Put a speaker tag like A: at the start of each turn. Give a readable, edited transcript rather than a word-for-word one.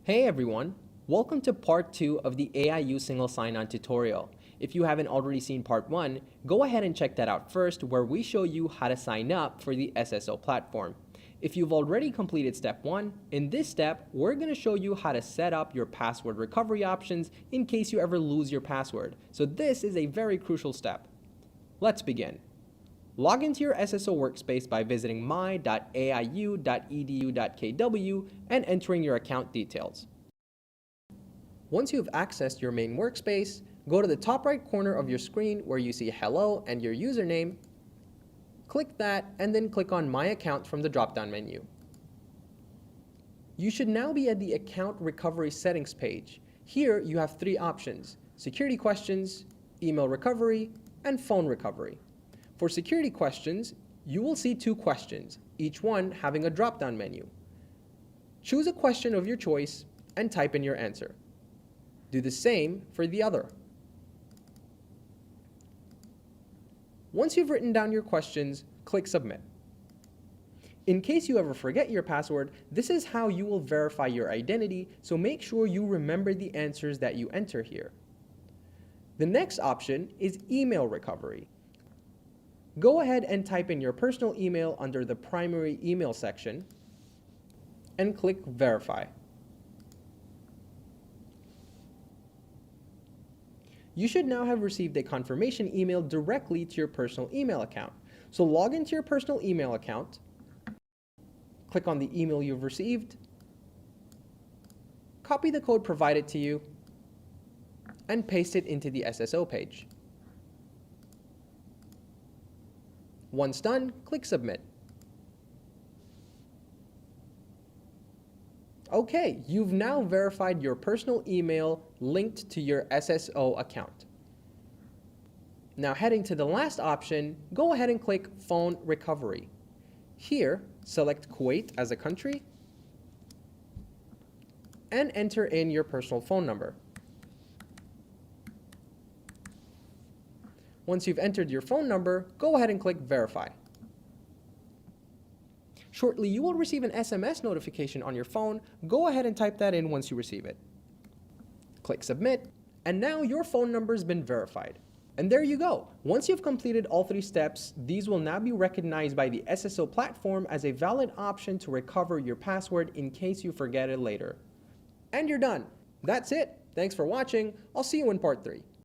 A: Hey everyone, welcome to part 2 of the AIU Single Sign-On tutorial. If you haven't already seen part 1, go ahead and check that out first where we show you how to sign up for the SSO platform. If you've already completed step 1, in this step, we're going to show you how to set up your password recovery options in case you ever lose your password. So this is a very crucial step. Let's begin. Log into your SSO workspace by visiting my.aiu.edu.kw and entering your account details. Once you've accessed your main workspace, go to the top right corner of your screen where you see Hello and your username. Click that and then click on My Account from the drop-down menu. You should now be at the Account Recovery Settings page. Here you have 3 options: Security Questions, Email Recovery, and Phone Recovery. For security questions, you will see 2 questions, each one having a drop-down menu. Choose a question of your choice and type in your answer. Do the same for the other. Once you've written down your questions, click Submit. In case you ever forget your password, this is how you will verify your identity, so make sure you remember the answers that you enter here. The next option is Email Recovery. Go ahead and type in your personal email under the primary email section and click Verify. You should now have received a confirmation email directly to your personal email account. So log into your personal email account, click on the email you've received, copy the code provided to you, and paste it into the SSO page. Once done, click Submit. Okay, you've now verified your personal email linked to your SSO account. Now heading to the last option, go ahead and click Phone Recovery. Here, select Kuwait as a country and enter in your personal phone number. Once you've entered your phone number, go ahead and click Verify. Shortly, you will receive an SMS notification on your phone. Go ahead and type that in once you receive it. Click Submit, and now your phone number has been verified. And there you go. Once you've completed all 3 steps, these will now be recognized by the SSO platform as a valid option to recover your password in case you forget it later. And you're done. That's it. Thanks for watching. I'll see you in part 3.